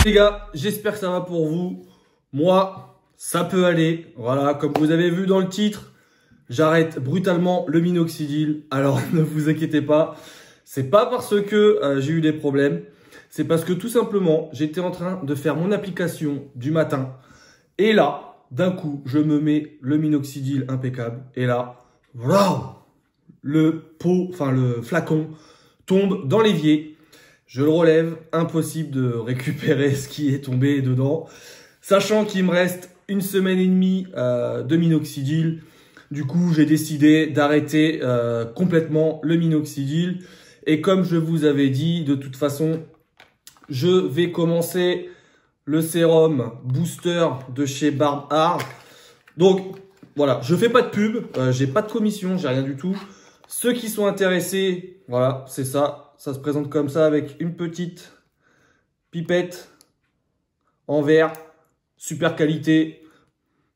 Les gars, j'espère que ça va pour vous. Moi, ça peut aller. Voilà, comme vous avez vu dans le titre, j'arrête brutalement le minoxidil. Alors, ne vous inquiétez pas. C'est pas parce que j'ai eu des problèmes. C'est parce que tout simplement, j'étais en train de faire mon application du matin. Et là, d'un coup, je me mets le minoxidil impeccable. Et là, waouh, le flacon tombe dans l'évier. Je le relève, impossible de récupérer ce qui est tombé dedans. Sachant qu'il me reste 1 semaine et demie de minoxidil. Du coup, j'ai décidé d'arrêter complètement le minoxidil. Et comme je vous avais dit, de toute façon, je vais commencer le sérum booster de chez Barbe Art. Donc, voilà, je fais pas de pub, j'ai pas de commission, j'ai rien du tout. Ceux qui sont intéressés, voilà, c'est ça. Ça se présente comme ça avec une petite pipette en verre, super qualité.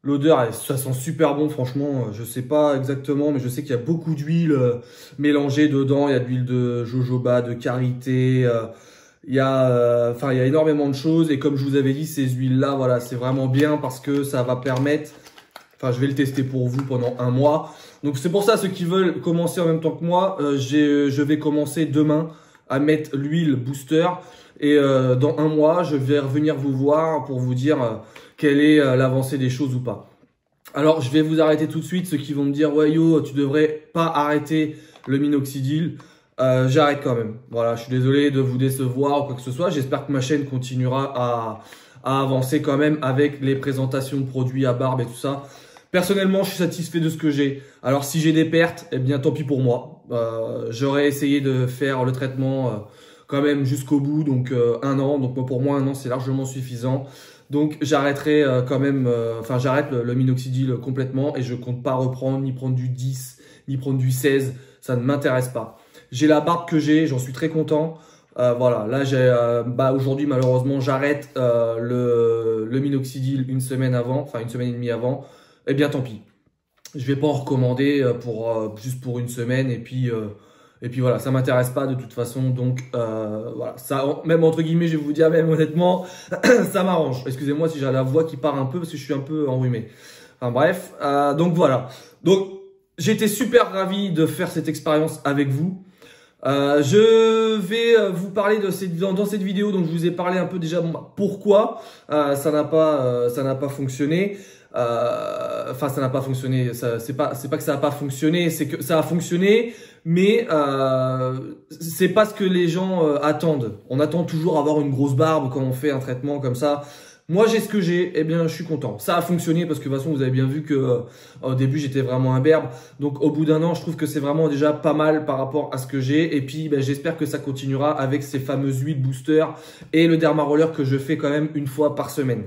L'odeur, ça sent super bon, franchement. Je sais pas exactement, mais je sais qu'il y a beaucoup d'huile mélangée dedans. Il y a de l'huile de jojoba, de karité. Il y a énormément de choses. Et comme je vous avais dit, ces huiles-là, voilà, c'est vraiment bien parce que ça va permettre. Enfin, je vais le tester pour vous pendant 1 mois. Donc, c'est pour ça, ceux qui veulent commencer en même temps que moi, je vais commencer demain à mettre l'huile booster. Et dans 1 mois, je vais revenir vous voir pour vous dire quelle est l'avancée des choses ou pas. Alors, je vais vous arrêter tout de suite. Ceux qui vont me dire, ouais, yo, tu devrais pas arrêter le minoxidil. J'arrête quand même. Voilà, je suis désolé de vous décevoir ou quoi que ce soit. J'espère que ma chaîne continuera à avancer quand même avec les présentations de produits à barbe et tout ça. Personnellement, je suis satisfait de ce que j'ai. Alors, si j'ai des pertes, eh bien, tant pis pour moi. J'aurais essayé de faire le traitement quand même jusqu'au bout, donc 1 an. Donc, pour moi, 1 an, c'est largement suffisant. Donc, j'arrêterai quand même, j'arrête le minoxidil complètement et je compte pas reprendre, ni prendre du 10, ni prendre du 16. Ça ne m'intéresse pas. J'ai la barbe que j'ai, j'en suis très content. Voilà, là, aujourd'hui, malheureusement, j'arrête le minoxidil 1 semaine avant, enfin 1 semaine et demie avant. Eh bien, tant pis. Je vais pas en recommander juste pour 1 semaine et puis voilà, ça m'intéresse pas de toute façon. Donc voilà, ça, même entre guillemets, je vais vous dire même honnêtement, ça m'arrange. Excusez-moi si j'ai la voix qui part un peu parce que je suis un peu enrhumé. Enfin bref, donc voilà. Donc j'étais super ravi de faire cette expérience avec vous. Je vais vous parler dans cette vidéo. Donc je vous ai parlé un peu déjà pourquoi ça n'a pas fonctionné. Ça n'a pas fonctionné. C'est pas que ça n'a pas fonctionné, c'est que ça a fonctionné, mais c'est pas ce que les gens attendent. On attend toujours avoir une grosse barbe quand on fait un traitement comme ça. Moi, j'ai ce que j'ai, eh bien, je suis content. Ça a fonctionné parce que de toute façon, vous avez bien vu que au début, j'étais vraiment imberbe. Donc, au bout d'1 an, je trouve que c'est vraiment déjà pas mal par rapport à ce que j'ai. Et puis, j'espère que ça continuera avec ces fameuses huiles booster et le derma roller que je fais quand même 1 fois par semaine.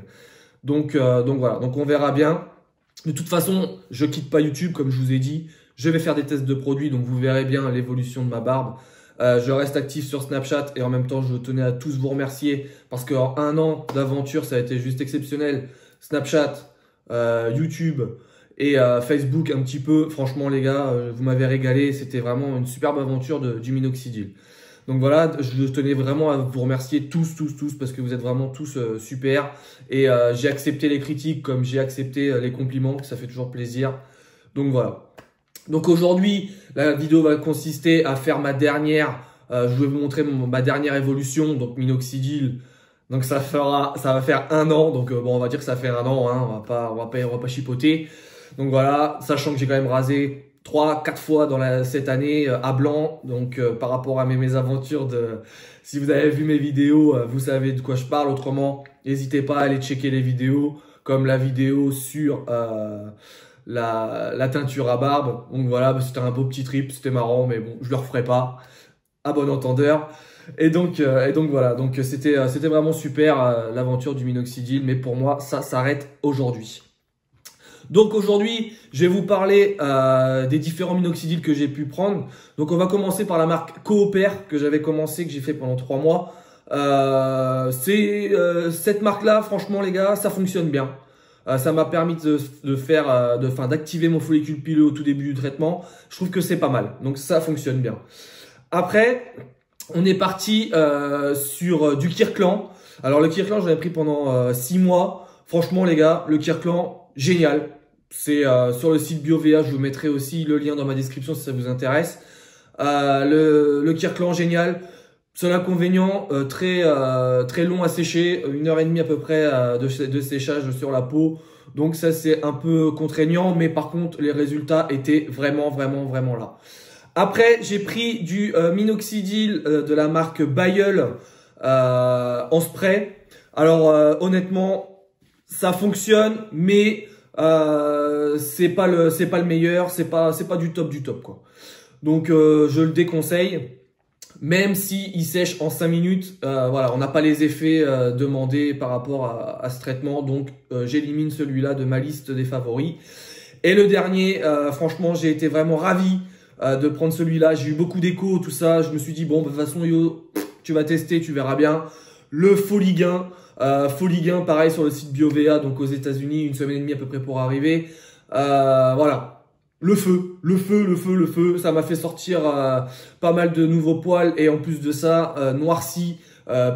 Donc voilà, donc on verra bien. De toute façon, je quitte pas YouTube, comme je vous ai dit. Je vais faire des tests de produits, donc vous verrez bien l'évolution de ma barbe. Je reste actif sur Snapchat et en même temps, je tenais à tous vous remercier parce qu'en 1 an d'aventure, ça a été juste exceptionnel. Snapchat, YouTube et Facebook un petit peu. Franchement, les gars, vous m'avez régalé. C'était vraiment une superbe aventure du minoxidil. Donc voilà, je tenais vraiment à vous remercier tous parce que vous êtes vraiment tous super. Et j'ai accepté les critiques comme j'ai accepté les compliments, ça fait toujours plaisir. Donc voilà. Donc aujourd'hui, la vidéo va consister à faire ma dernière, je vais vous montrer ma dernière évolution, donc minoxidil. Donc ça va faire 1 an, donc bon, on va dire que ça fait 1 an, hein, on va pas chipoter. Donc voilà, sachant que j'ai quand même rasé 3-4 fois cette année à blanc, donc par rapport à mes mésaventures si vous avez vu mes vidéos, vous savez de quoi je parle. Autrement, n'hésitez pas à aller checker les vidéos, comme la vidéo sur la teinture à barbe. Donc voilà, c'était un beau petit trip, c'était marrant, mais bon, je le referai pas, à bon entendeur. Et donc voilà, donc c'était vraiment super l'aventure du minoxidil, mais pour moi, ça s'arrête aujourd'hui. Donc aujourd'hui, je vais vous parler des différents minoxidils que j'ai pu prendre. Donc on va commencer par la marque Coopère que j'avais commencé, que j'ai fait pendant 3 mois. Cette marque-là, franchement les gars, ça fonctionne bien. Ça m'a permis d'activer mon follicule pileux au tout début du traitement. Je trouve que c'est pas mal. Donc ça fonctionne bien. Après, on est parti sur du Kirkland. Alors le Kirkland, j'en ai pris pendant 6 mois. Franchement les gars, le Kirkland, génial. C'est sur le site BioVA, je vous mettrai aussi le lien dans ma description si ça vous intéresse. Le Kirkland, génial. Seul inconvénient, très long à sécher, 1h30 à peu près de séchage sur la peau. Donc ça c'est un peu contraignant, mais par contre les résultats étaient vraiment là. Après j'ai pris du minoxidil de la marque Bayeul en spray. Alors honnêtement ça fonctionne, mais c'est pas le meilleur, c'est pas du top quoi. Donc je le déconseille. Même si il sèche en 5 minutes, voilà, on n'a pas les effets demandés par rapport à ce traitement. Donc, j'élimine celui-là de ma liste des favoris. Et le dernier, franchement, j'ai été vraiment ravi de prendre celui-là. J'ai eu beaucoup d'échos, tout ça. Je me suis dit, bon, de toute façon, yo, tu vas tester, tu verras bien. Le Foligain. Foligain, pareil, sur le site BioVA, donc aux États-Unis, 1 semaine et demie à peu près pour arriver. Voilà. Le feu, ça m'a fait sortir pas mal de nouveaux poils et en plus de ça, noirci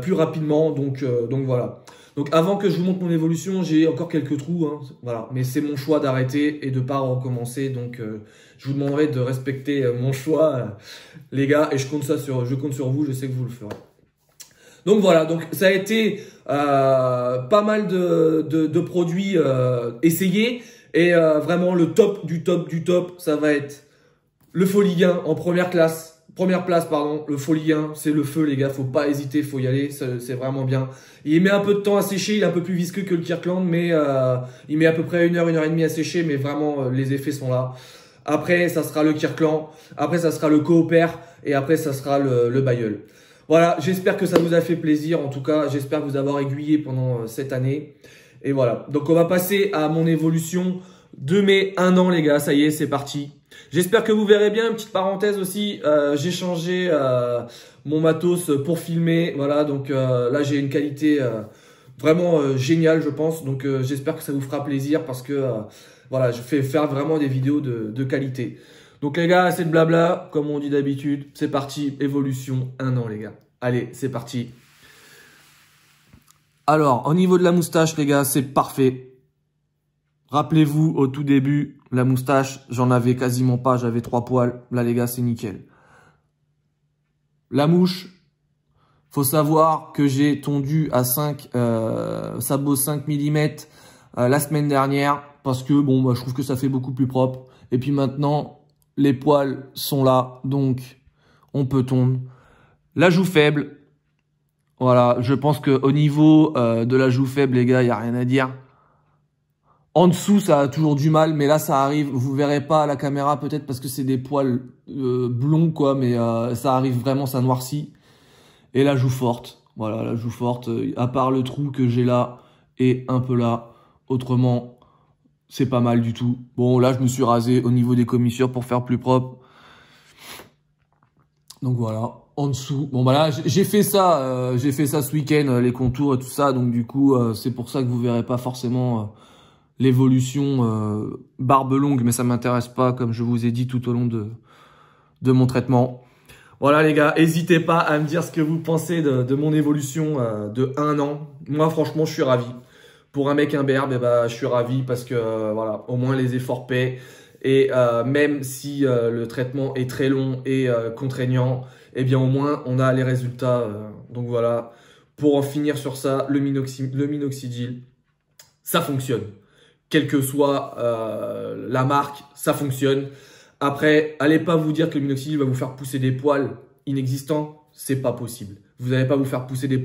plus rapidement, donc voilà. Donc avant que je vous montre mon évolution, j'ai encore quelques trous, hein, voilà. Mais c'est mon choix d'arrêter et de pas recommencer, donc je vous demanderai de respecter mon choix, les gars, et je compte sur vous, je sais que vous le ferez. Donc voilà, donc ça a été pas mal de produits essayés. Et vraiment le top du top, ça va être le Foligain en première place, le Foligain, c'est le feu les gars, faut pas hésiter, faut y aller, c'est vraiment bien. Il met un peu de temps à sécher, il est un peu plus visqueux que le Kirkland, mais il met à peu près 1 heure, 1 heure et demie à sécher, mais vraiment les effets sont là. Après ça sera le Kirkland, après ça sera le Cooper, et après ça sera le Bayeul. Voilà, j'espère que ça vous a fait plaisir, en tout cas j'espère vous avoir aiguillé pendant cette année. Et voilà, donc on va passer à mon évolution de mes 1 an les gars, ça y est, c'est parti. J'espère que vous verrez bien, une petite parenthèse aussi, j'ai changé mon matos pour filmer, voilà, donc là j'ai une qualité vraiment géniale je pense, donc j'espère que ça vous fera plaisir parce que voilà, je fais faire vraiment des vidéos de qualité. Donc les gars, c'est de blabla, comme on dit d'habitude, c'est parti, évolution 1 an les gars. Allez, c'est parti. Alors, au niveau de la moustache, les gars, c'est parfait. Rappelez-vous, au tout début, la moustache, j'en avais quasiment pas, j'avais 3 poils. Là, les gars, c'est nickel. La mouche, faut savoir que j'ai tondu à 5, sabot 5 mm la semaine dernière. Parce que, bon, bah, je trouve que ça fait beaucoup plus propre. Et puis maintenant, les poils sont là, donc on peut tondre. La joue faible. Voilà, je pense qu'au niveau de la joue faible, les gars, il n'y a rien à dire. En dessous, ça a toujours du mal, mais là, ça arrive. Vous verrez pas à la caméra, peut-être parce que c'est des poils blonds, quoi, mais ça arrive vraiment, ça noircit. Et la joue forte, voilà, la joue forte, à part le trou que j'ai là et un peu là, autrement, c'est pas mal du tout. Bon, là, je me suis rasé au niveau des commissures pour faire plus propre. Donc voilà. En dessous, bon bah là j'ai fait ça ce week-end, les contours et tout ça, donc du coup c'est pour ça que vous verrez pas forcément l'évolution barbe longue, mais ça m'intéresse pas comme je vous ai dit tout au long de mon traitement. Voilà les gars, n'hésitez pas à me dire ce que vous pensez de mon évolution de 1 an. Moi franchement je suis ravi. Pour un mec imberbe, je suis ravi parce que voilà, au moins les efforts paient. Et même si le traitement est très long et contraignant, eh bien au moins on a les résultats. Donc voilà, pour en finir sur ça, le minoxidil, ça fonctionne. Quelle que soit la marque, ça fonctionne. Après, allez pas vous dire que le minoxidil va vous faire pousser des poils inexistants, c'est pas possible. Vous n'allez pas vous faire pousser des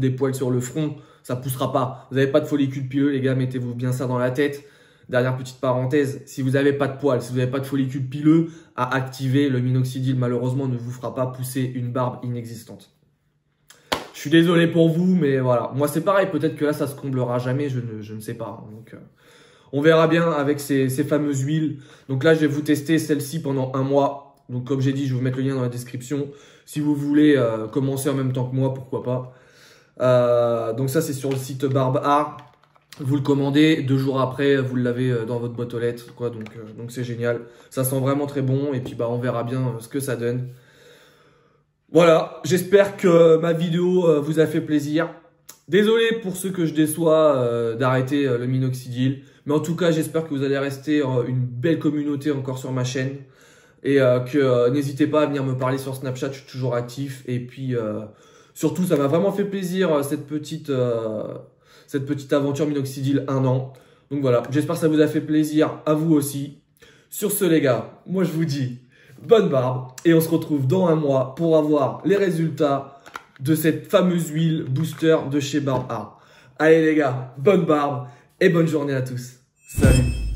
poils sur le front, ça poussera pas. Vous n'avez pas de follicules pileux, les gars, mettez-vous bien ça dans la tête. Dernière petite parenthèse, si vous n'avez pas de poils, si vous n'avez pas de follicules pileux à activer, le minoxidil malheureusement ne vous fera pas pousser une barbe inexistante. Je suis désolé pour vous, mais voilà. Moi c'est pareil, peut-être que là ça se comblera jamais, je ne sais pas. Donc on verra bien avec ces fameuses huiles. Donc là je vais vous tester celle-ci pendant 1 mois. Donc comme j'ai dit, je vais vous mettre le lien dans la description. Si vous voulez commencer en même temps que moi, pourquoi pas. Donc ça c'est sur le site Barbe Art. Vous le commandez, 2 jours après, vous l'avez dans votre boîte aux lettres, quoi. Donc c'est génial. Ça sent vraiment très bon et puis on verra bien ce que ça donne. Voilà, j'espère que ma vidéo vous a fait plaisir. Désolé pour ceux que je déçois d'arrêter le minoxidil. Mais en tout cas, j'espère que vous allez rester une belle communauté encore sur ma chaîne. Et que n'hésitez pas à venir me parler sur Snapchat, je suis toujours actif. Et puis surtout, ça m'a vraiment fait plaisir cette petite aventure minoxidil 1 an. Donc voilà, j'espère que ça vous a fait plaisir, à vous aussi. Sur ce les gars, moi je vous dis bonne barbe. Et on se retrouve dans un mois pour avoir les résultats de cette fameuse huile booster de chez Barbe Art. Allez les gars, bonne barbe et bonne journée à tous. Salut!